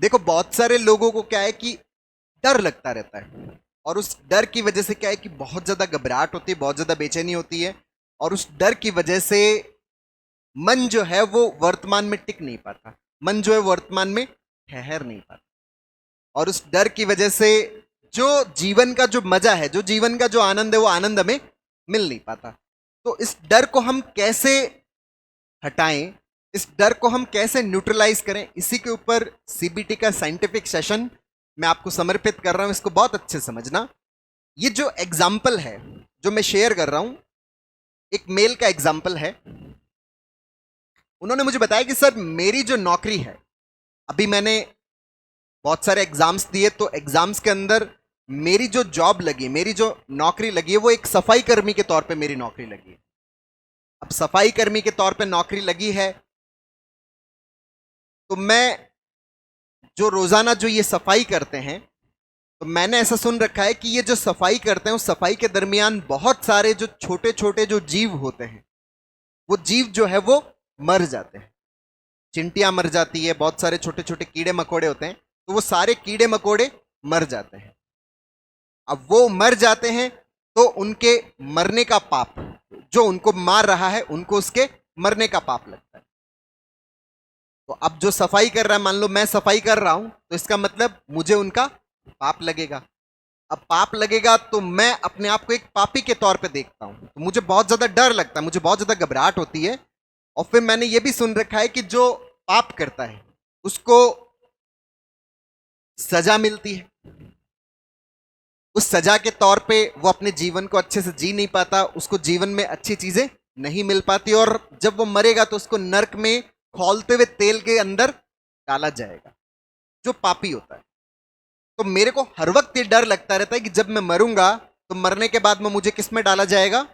देखो बहुत सारे लोगों को क्या है कि डर लगता रहता है, और उस डर की वजह से क्या है कि बहुत ज्यादा घबराहट होती है, बहुत ज्यादा बेचैनी होती है, और उस डर की वजह से मन जो है वो वर्तमान में टिक नहीं पाता, मन जो है वर्तमान में ठहर नहीं पाता, और उस डर की वजह से जो जीवन का जो मजा है, जो जीवन का जो आनंद है, वो आनंद हमें मिल नहीं पाता। तो इस डर को हम कैसे हटाएं, इस डर को हम कैसे न्यूट्रलाइज करें, इसी के ऊपर सीबीटी का साइंटिफिक सेशन मैं आपको समर्पित कर रहा हूं। इसको बहुत अच्छे से समझना। ये जो एग्जाम्पल है जो मैं शेयर कर रहा हूं, एक मेल का एग्जाम्पल है। उन्होंने मुझे बताया कि सर मेरी जो नौकरी है, अभी मैंने बहुत सारे एग्जाम्स दिए, तो एग्जाम्स के अंदर मेरी जो जॉब लगी, मेरी जो नौकरी लगी है, वो एक सफाई कर्मी के तौर पे मेरी नौकरी लगी है। अब सफाई कर्मी के तौर पे नौकरी लगी है, तो मैं जो रोजाना जो ये सफाई करते हैं, तो मैंने ऐसा सुन रखा है कि ये जो सफाई करते हैं, उस सफाई के दरमियान बहुत सारे जो छोटे छोटे जो जीव होते हैं, वो जीव जो है वो मर जाते हैं। चिंटियां मर जाती है, बहुत सारे छोटे छोटे कीड़े मकोड़े होते हैं, तो वो सारे कीड़े मकोड़े मर जाते हैं। अब वो मर जाते हैं तो उनके मरने का पाप, जो उनको मार रहा है उनको उसके मरने का पाप लगता है। तो अब जो सफाई कर रहा है, मान लो मैं सफाई कर रहा हूं, तो इसका मतलब मुझे उनका पाप लगेगा। अब पाप लगेगा तो मैं अपने आप को एक पापी के तौर पे देखता हूं, तो मुझे बहुत ज्यादा डर लगता है, मुझे बहुत ज्यादा घबराहट होती है। और फिर मैंने ये भी सुन रखा है कि जो पाप करता है उसको सजा मिलती है। उस सजा के तौर पे वो अपने जीवन को अच्छे से जी नहीं पाता, उसको जीवन में अच्छी चीजें नहीं मिल पाती, और जब वो मरेगा तो उसको नरक में खौलते हुए तेल के अंदर डाला जाएगा, जो पापी होता है। तो मेरे को हर वक्त ये डर लगता रहता है कि जब मैं मरूंगा तो मरने के बाद में मुझे किस में डाला जाएगा?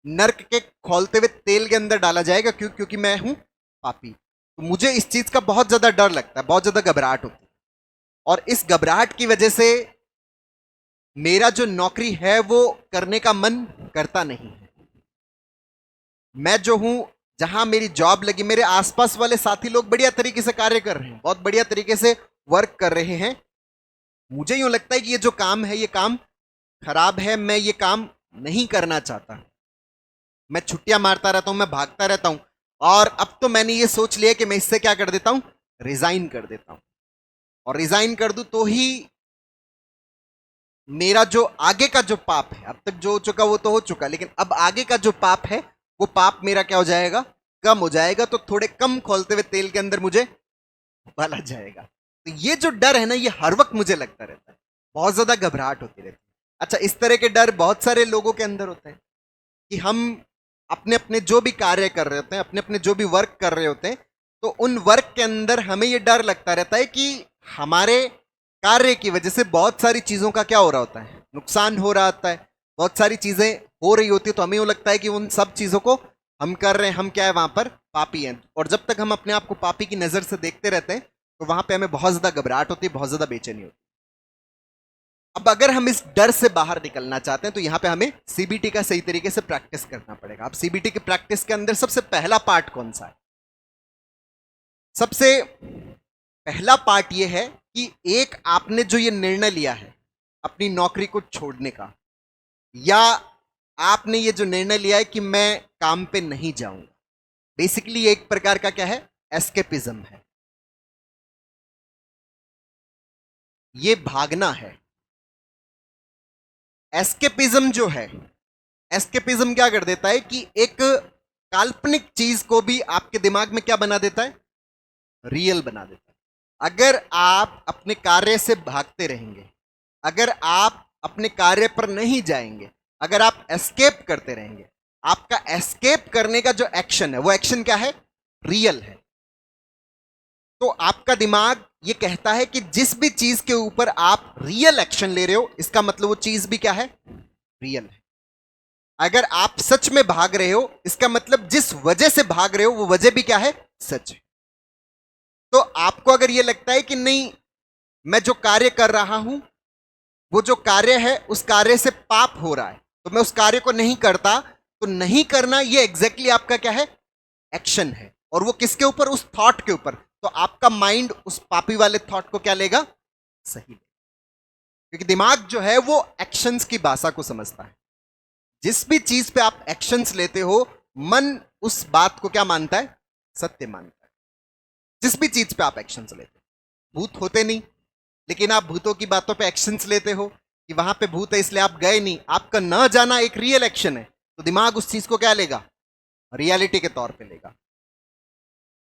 नरक के खौलते हुए तेल के अंदर डाला जाएगा। क्यों? क्योंकि मैं हूं पापी। तो मुझे इस चीज का बहुत ज्यादा डर लगता है, बहुत ज्यादा घबराहट होती है, और इस घबराहट की वजह से मेरा जो नौकरी है वो करने का मन करता नहीं है। मैं जो हूं, जहां मेरी जॉब लगी, मेरे आसपास वाले साथी लोग बढ़िया तरीके से कार्य कर रहे हैं, बहुत बढ़िया तरीके से वर्क कर रहे हैं। मुझे यूं लगता है कि ये जो काम है, ये काम खराब है, मैं ये काम नहीं करना चाहता। मैं छुट्टियां मारता रहता हूं, मैं भागता रहता हूं, और अब तो मैंने ये सोच लिया कि मैं इससे क्या कर देता हूं, रिजाइन कर देता हूं। और रिजाइन कर दूं तो ही मेरा जो आगे का जो पाप है, अब तक जो हो चुका वो तो हो चुका, लेकिन अब आगे का जो पाप है, वो पाप मेरा क्या हो जाएगा? कम हो जाएगा। तो थोड़े कम खौलते हुए तेल के अंदर मुझे डाला जाएगा। तो ये जो डर है ना, ये हर वक्त मुझे लगता रहता है, बहुत ज्यादा घबराहट होती रहती है। अच्छा, इस तरह के डर बहुत सारे लोगों के अंदर होते हैं कि हम अपने अपने जो भी कार्य कर रहे होते हैं, अपने अपने जो भी वर्क कर रहे होते हैं, तो उन वर्क के अंदर हमें ये डर लगता रहता है कि हमारे कार्य की वजह से बहुत सारी चीजों का क्या हो रहा होता है? नुकसान हो रहा होता है। बहुत सारी चीजें हो रही होती है, तो हमें यूं लगता है कि उन सब चीजों को हम कर रहे हैं, हम क्या है वहां पर पापी हैं। और जब तक हम अपने आप को पापी की नजर से देखते रहते हैं, तो वहां पे हमें बहुत ज्यादा घबराहट होती है, बहुत ज्यादा बेचैनी होती है। अब अगर हम इस डर से बाहर निकलना चाहते हैं, तो यहां पे हमें सीबीटी का सही तरीके से प्रैक्टिस करना पड़ेगा। अब सीबीटी की प्रैक्टिस के अंदर सबसे पहला पार्ट कौन सा है? सबसे पहला पार्ट यह है कि एक आपने जो ये निर्णय लिया है अपनी नौकरी को छोड़ने का, या आपने ये जो निर्णय लिया है कि मैं काम पे नहीं जाऊंगा, बेसिकली ये एक प्रकार का क्या है? एस्केपिज्म है, ये भागना है। एस्केपिज्म जो है, एस्केपिज्म क्या कर देता है कि एक काल्पनिक चीज को भी आपके दिमाग में क्या बना देता है? रियल बना देता है। अगर आप अपने कार्य से भागते रहेंगे, अगर आप अपने कार्य पर नहीं जाएंगे, अगर आप एस्केप करते रहेंगे, आपका एस्केप करने का जो एक्शन है, वो एक्शन क्या है? रियल है। तो आपका दिमाग ये कहता है कि जिस भी चीज के ऊपर आप रियल एक्शन ले रहे हो, इसका मतलब वो चीज भी क्या है? रियल है। अगर आप सच में भाग रहे हो, इसका मतलब जिस वजह से भाग रहे हो वो वजह भी क्या है? सच है। तो आपको अगर यह लगता है कि नहीं, मैं जो कार्य कर रहा हूं, वो जो कार्य है उस कार्य से पाप हो रहा है, तो मैं उस कार्य को नहीं करता, तो नहीं करना ये एग्जैक्टली आपका क्या है? एक्शन है। और वो किसके ऊपर? उस थॉट के ऊपर। तो तो आपका माइंड उस पापी वाले थॉट को क्या लेगा? सही लेगा। क्योंकि दिमाग जो है वो एक्शंस की भाषा को समझता है। जिस भी चीज पे आप एक्शंस लेते हो, मन उस बात को क्या मानता है? सत्य मानता है। जिस भी चीज पे आप एक्शंस लेते हो, भूत होते नहीं लेकिन आप भूतों की बातों पे एक्शंस लेते हो कि वहां पे भूत है इसलिए आप गए नहीं, आपका न जाना एक रियल एक्शन है, तो दिमाग उस चीज को क्या लेगा? रियलिटी के तौर पे लेगा।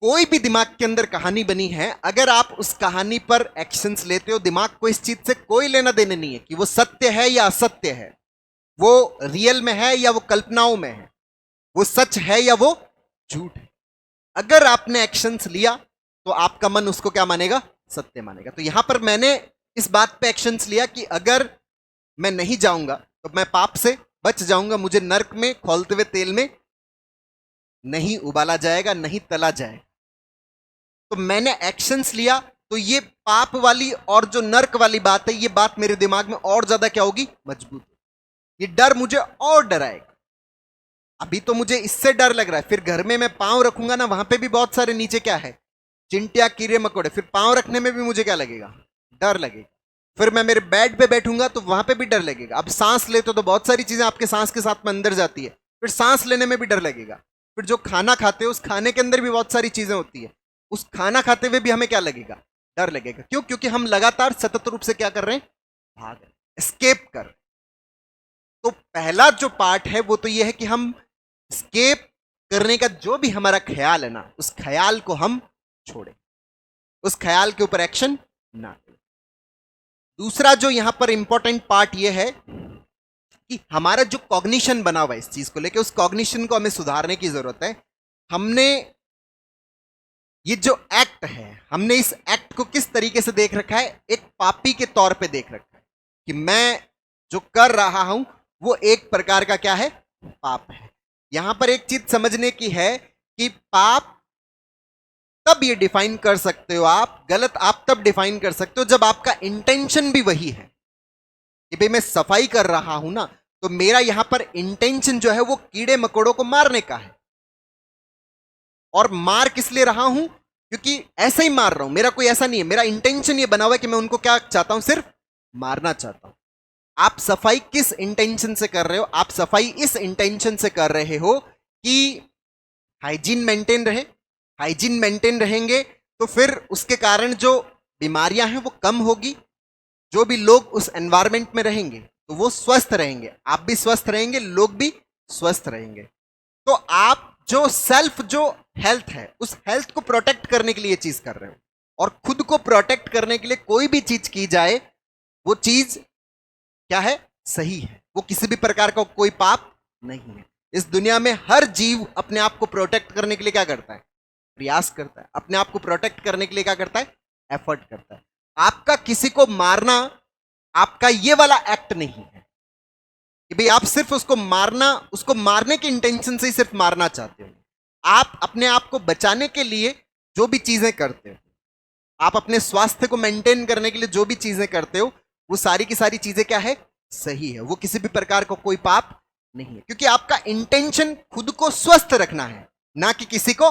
कोई भी दिमाग के अंदर कहानी बनी है, अगर आप उस कहानी पर एक्शंस लेते हो, दिमाग को इस चीज से कोई लेना देना नहीं है कि वो सत्य है या असत्य है, वो रियल में है या वो कल्पनाओं में है, वो सच है या वो झूठ है। अगर आपने एक्शंस लिया तो आपका मन उसको क्या मानेगा? सत्य मानेगा। तो यहां पर मैंने इस बात पे एक्शंस लिया कि अगर मैं नहीं जाऊंगा तो मैं पाप से बच जाऊंगा, मुझे नर्क में खौलते हुए तेल में नहीं उबाला जाएगा, नहीं तला जाएगा। तो मैंने एक्शंस लिया, तो ये पाप वाली और जो नर्क वाली बात है, ये बात मेरे दिमाग में और ज्यादा क्या होगी? मजबूत। ये डर मुझे और डराएगा। अभी तो मुझे इससे डर लग रहा है, फिर घर में मैं पांव रखूंगा ना, वहां पे भी बहुत सारे नीचे क्या है? चिंटिया, कीड़े मकोड़े, फिर पांव रखने में भी मुझे क्या लगेगा? डर लगेगा। फिर मैं मेरे बेड पे बैठूंगा तो वहां पे भी डर लगेगा। अब सांस लेते तो बहुत सारी चीजें आपके सांस के साथ में अंदर जाती है, फिर सांस लेने में भी डर लगेगा। फिर जो खाना खाते हो उस खाने के अंदर भी बहुत सारी चीजें होती है, उस खाना खाते हुए भी हमें क्या लगेगा? डर लगेगा। क्यों? क्योंकि हम लगातार सतत रूप से क्या कर रहे हैं? भाग रहे हैं, एस्केप कर रहे हैं। तो पहला जो पार्ट है वो तो ये है कि हम एस्केप करने का जो भी हमारा ख्याल है ना, उस ख्याल को हम छोड़ें, उस ख्याल के ऊपर एक्शन ना करें। दूसरा जो यहां पर इंपॉर्टेंट पार्ट ये है कि हमारा जो कॉग्निशन बना हुआ है इस चीज को लेके, उस कॉग्निशन को हमें सुधारने की जरूरत है। हमने ये जो एक्ट है, हमने इस एक्ट को किस तरीके से देख रखा है? एक पापी के तौर पे देख रखा है कि मैं जो कर रहा हूं वो एक प्रकार का क्या है? पाप है। यहां पर एक चीज समझने की है कि पाप तब ये डिफाइन कर सकते हो आप, गलत आप तब डिफाइन कर सकते हो जब आपका इंटेंशन भी वही है कि भाई मैं सफाई कर रहा हूं ना, तो मेरा यहां पर इंटेंशन जो है वो कीड़े मकोड़ों को मारने का है। और मार किस लिए रहा हूं? क्योंकि ऐसा ही मार रहा हूं, मेरा कोई ऐसा नहीं है, मेरा इंटेंशन ये बना हुआ है कि मैं उनको क्या चाहता हूं? सिर्फ मारना चाहता हूं। आप सफाई किस इंटेंशन से कर रहे हो? आप सफाई इस इंटेंशन से कर रहे हो कि हाइजीन मेंटेन रहे। हाइजीन मेंटेन रहेंगे तो फिर उसके कारण जो बीमारियां हैं वो कम होगी। जो भी लोग उस एनवायरमेंट में रहेंगे तो वो स्वस्थ रहेंगे, आप भी स्वस्थ रहेंगे, लोग भी स्वस्थ रहेंगे। तो आप जो सेल्फ जो हेल्थ है, उस हेल्थ को प्रोटेक्ट करने के लिए चीज कर रहे हो। और खुद को प्रोटेक्ट करने के लिए कोई भी चीज की जाए, वो चीज क्या है? सही है। वो किसी भी प्रकार का कोई पाप नहीं है। इस दुनिया में हर जीव अपने आप को प्रोटेक्ट करने के लिए क्या करता है? प्रयास करता है। अपने आप को प्रोटेक्ट करने के लिए क्या करता है? एफर्ट करता है। आपका किसी को मारना आपका ये वाला एक्ट नहीं है कि भाई आप सिर्फ उसको मारना, उसको मारने के इंटेंशन से ही सिर्फ मारना चाहते हो। आप अपने आप को बचाने के लिए जो भी चीजें करते हो, आप अपने स्वास्थ्य को मेंटेन करने के लिए जो भी चीजें करते हो, वो सारी की सारी चीजें क्या है? सही है। वो किसी भी प्रकार का कोई पाप नहीं है, क्योंकि आपका इंटेंशन खुद को स्वस्थ रखना है, ना कि किसी को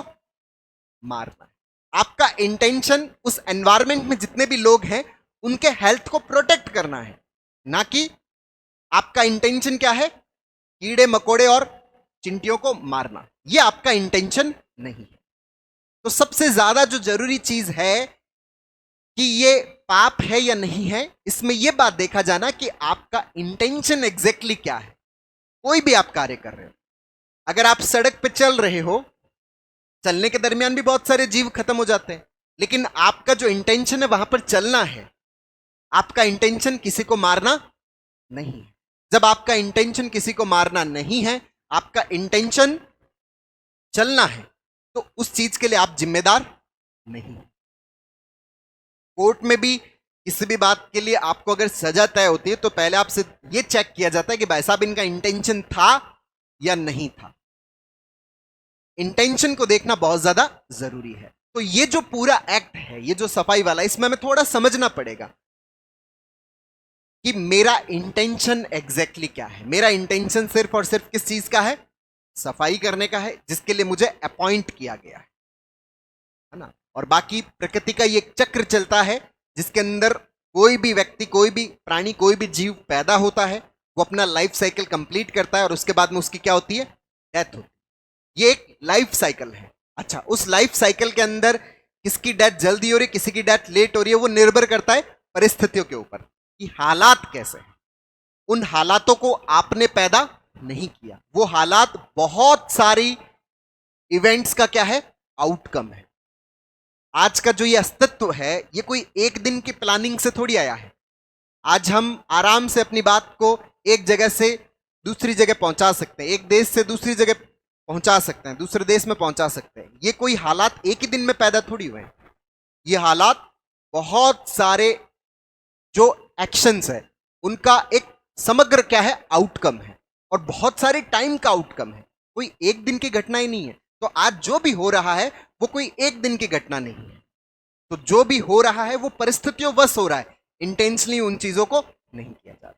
मारना है। आपका इंटेंशन उस एनवायरमेंट में जितने भी लोग हैं उनके हेल्थ को प्रोटेक्ट करना है, ना कि आपका इंटेंशन क्या है? कीड़े मकोड़े और चिंटियों को मारना। यह आपका इंटेंशन नहीं है। तो सबसे ज्यादा जो जरूरी चीज है कि ये पाप है या नहीं है, इसमें यह बात देखा जाना कि आपका इंटेंशन एग्जैक्टली क्या है। कोई भी आप कार्य कर रहे हो, अगर आप सड़क पे चल रहे हो, चलने के दरमियान भी बहुत सारे जीव खत्म हो जाते हैं, लेकिन आपका जो इंटेंशन है वहां पर चलना है। आपका इंटेंशन किसी को मारना नहीं है। जब आपका इंटेंशन किसी को मारना नहीं है, आपका इंटेंशन चलना है, तो उस चीज के लिए आप जिम्मेदार नहीं। कोर्ट में भी किसी भी बात के लिए आपको अगर सजा तय होती है तो पहले आपसे यह चेक किया जाता है कि भाई साहब इनका इंटेंशन था या नहीं था। इंटेंशन को देखना बहुत ज्यादा जरूरी है। तो ये जो पूरा एक्ट है, ये जो सफाई वाला, इसमें हमें थोड़ा समझना पड़ेगा कि मेरा इंटेंशन एग्जैक्टली क्या है। मेरा इंटेंशन सिर्फ और सिर्फ किस चीज का है? सफाई करने का है, जिसके लिए मुझे अपॉइंट किया गया है ना। और बाकी प्रकृति का ये एक चक्र चलता है जिसके अंदर कोई भी व्यक्ति, कोई भी प्राणी, कोई भी जीव पैदा होता है, वो अपना लाइफ साइकिल कंप्लीट करता है और उसके बाद में उसकी क्या होती है, डेथ होती है। ये एक लाइफ साइकिल है। अच्छा, उस लाइफ साइकिल के अंदर किसकी डेथ जल्दी हो रही है, किसी की डेथ लेट हो रही है, वो निर्भर करता है परिस्थितियों के ऊपर कि हालात कैसे हैं। उन हालातों को आपने पैदा नहीं किया, वो हालात बहुत सारी इवेंट्स का क्या है, आउटकम है। आज का जो ये अस्तित्व है, ये कोई एक दिन की प्लानिंग से थोड़ी आया है। आज हम आराम से अपनी बात को एक जगह से दूसरी जगह पहुंचा सकते हैं, एक देश से दूसरी जगह पहुंचा सकते हैं, दूसरे देश में पहुंचा सकते हैं। ये कोई हालात एक ही दिन में पैदा थोड़ी हुए हैं। ये हालात बहुत सारे जो एक्शंस है उनका एक समग्र क्या है, आउटकम है, और बहुत सारे टाइम का आउटकम है। कोई एक दिन की घटना ही नहीं है। तो आज जो भी हो रहा है वो कोई एक दिन की घटना नहीं है। तो जो भी हो रहा है वो परिस्थितियों वश हो रहा है, इंटेंशनली उन चीजों को नहीं किया जाता।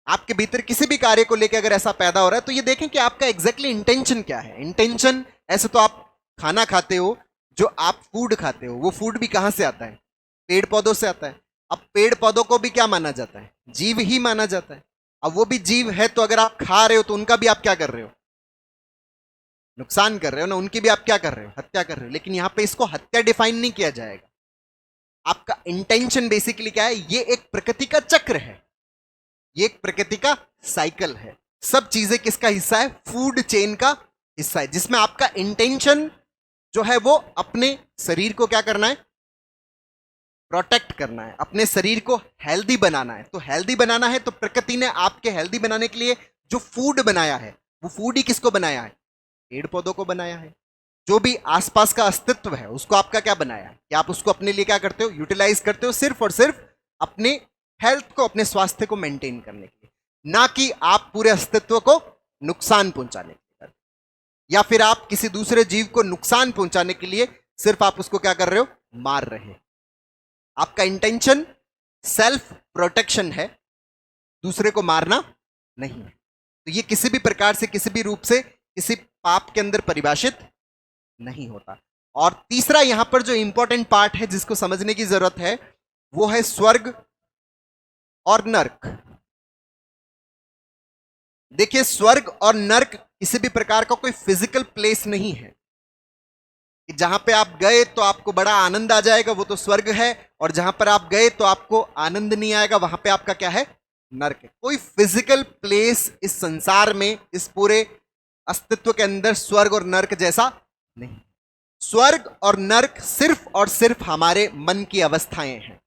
आपके भीतर किसी भी कार्य को लेकर अगर ऐसा पैदा हो रहा है तो ये देखें कि आपका एग्जैक्टली इंटेंशन क्या है। इंटेंशन, ऐसे तो आप खाना खाते हो, जो आप फूड खाते हो वो फूड भी कहां से आता है, पेड़ पौधों से आता है। अब पेड़ पौधों को भी क्या माना जाता है, जीव ही माना जाता है। अब वो भी जीव है, तो अगर आप खा रहे हो तो उनका भी आप क्या कर रहे हो, नुकसान कर रहे हो ना, उनकी भी आप क्या कर रहे हो, हत्या कर रहे हो। लेकिन यहां पे इसको हत्या डिफाइन नहीं किया जाएगा। आपका इंटेंशन बेसिकली क्या है, ये एक प्रकृति का चक्र है, ये एक प्रकृति का साइकिल है। सब चीजें किसका हिस्सा है, फूड चेन का हिस्सा है, जिसमें आपका इंटेंशन जो है वो अपने शरीर को क्या करना है, प्रोटेक्ट करना है, अपने शरीर को हेल्दी बनाना है। तो हेल्दी बनाना है तो प्रकृति ने आपके हेल्दी बनाने के लिए जो फूड बनाया है, वो फूड ही किसको बनाया है, पेड़ पौधों को बनाया है। जो भी आसपास का अस्तित्व है उसको आपका क्या बनाया है, कि आप उसको अपने लिए क्या करते हो, यूटिलाइज करते हो, सिर्फ और सिर्फ अपने हेल्थ को, अपने स्वास्थ्य को मेंटेन करने के लिए, ना कि आप पूरे अस्तित्व को नुकसान पहुंचाने के लिए, या फिर आप किसी दूसरे जीव को नुकसान पहुंचाने के लिए सिर्फ आप उसको क्या कर रहे हो, मार रहे हैं। आपका इंटेंशन सेल्फ प्रोटेक्शन है, दूसरे को मारना नहीं है। तो ये किसी भी प्रकार से, किसी भी रूप से, किसी पाप के अंदर परिभाषित नहीं होता। और तीसरा यहां पर जो इंपॉर्टेंट पार्ट है जिसको समझने की जरूरत है, वो है स्वर्ग और नर्क। देखिए, स्वर्ग और नर्क किसी भी प्रकार का कोई फिजिकल प्लेस नहीं है कि जहां पे आप गए तो आपको बड़ा आनंद आ जाएगा, वो तो स्वर्ग है, और जहां पर आप गए तो आपको आनंद नहीं आएगा, वहां पे आपका क्या है, नर्क है। कोई फिजिकल प्लेस इस संसार में, इस पूरे अस्तित्व के अंदर स्वर्ग और नर्क जैसा नहीं। स्वर्ग और नर्क सिर्फ और सिर्फ हमारे मन की अवस्थाएं हैं।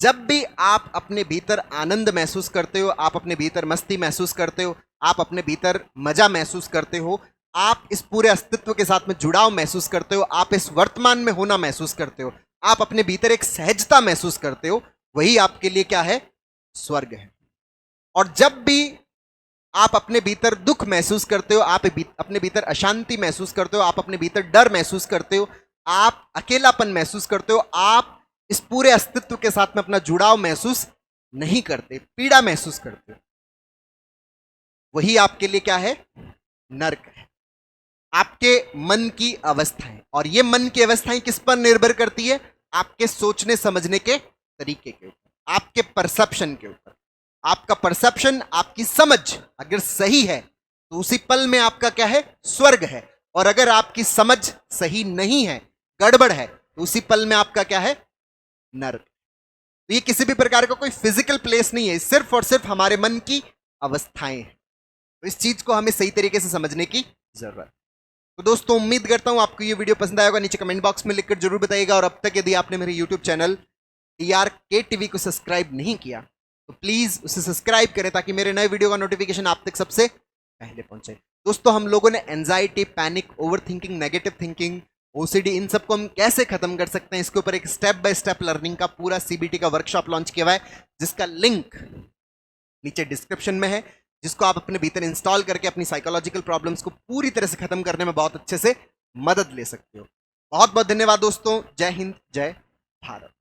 जब भी आप अपने भीतर आनंद महसूस करते हो, आप अपने भीतर मस्ती महसूस करते हो, आप अपने भीतर मजा महसूस करते हो, आप इस पूरे अस्तित्व के साथ में जुड़ाव महसूस करते हो, आप इस वर्तमान में होना महसूस करते हो, आप अपने भीतर एक सहजता महसूस करते हो, वही आपके लिए क्या है, स्वर्ग है। और जब भी आप अपने भीतर दुख महसूस करते हो, आप अपने भीतर अशांति महसूस करते हो, आप अपने भीतर डर महसूस करते हो, आप अकेलापन महसूस करते हो, आप इस पूरे अस्तित्व के साथ में अपना जुड़ाव महसूस नहीं करते, पीड़ा महसूस करते हो, वही आपके लिए क्या है, नर्क है। आपके मन की अवस्थाएं, और ये मन की अवस्थाएं किस पर निर्भर करती है, आपके सोचने समझने के तरीके के ऊपर, आपके परसेप्शन के ऊपर। आपका परसेप्शन, आपकी समझ अगर सही है तो उसी पल में आपका क्या है, स्वर्ग है। और अगर आपकी समझ सही नहीं है, गड़बड़ है, तो उसी पल में आपका क्या है, नर्क। तो ये किसी भी प्रकार का कोई फिजिकल प्लेस नहीं है, सिर्फ और सिर्फ हमारे मन की अवस्थाएं हैं। तो इस चीज को हमें सही तरीके से समझने की जरूरत है। तो दोस्तों, उम्मीद करता हूं आपको ये वीडियो पसंद आया होगा। नीचे कमेंट बॉक्स में लिखकर जरूर बताइएगा। और अब तक यदि आपने मेरे यूट्यूब चैनल TRK TV को सब्सक्राइब नहीं किया तो प्लीज उसे सब्सक्राइब करें, ताकि मेरे नए वीडियो का नोटिफिकेशन आप तक सबसे पहले पहुंचे। दोस्तों, हम लोगों ने anxiety, panic, over thinking, negative thinking, OCD, इन सबको हम कैसे खत्म कर सकते हैं, इसके ऊपर एक स्टेप बाय स्टेप लर्निंग का पूरा CBT का वर्कशॉप लॉन्च किया हुआ है, जिसका लिंक नीचे डिस्क्रिप्शन में है, जिसको आप अपने भीतर इंस्टॉल करके अपनी साइकोलॉजिकल प्रॉब्लम्स को पूरी तरह से खत्म करने में बहुत अच्छे से मदद ले सकते हो। बहुत बहुत धन्यवाद दोस्तों। जय हिंद, जय भारत।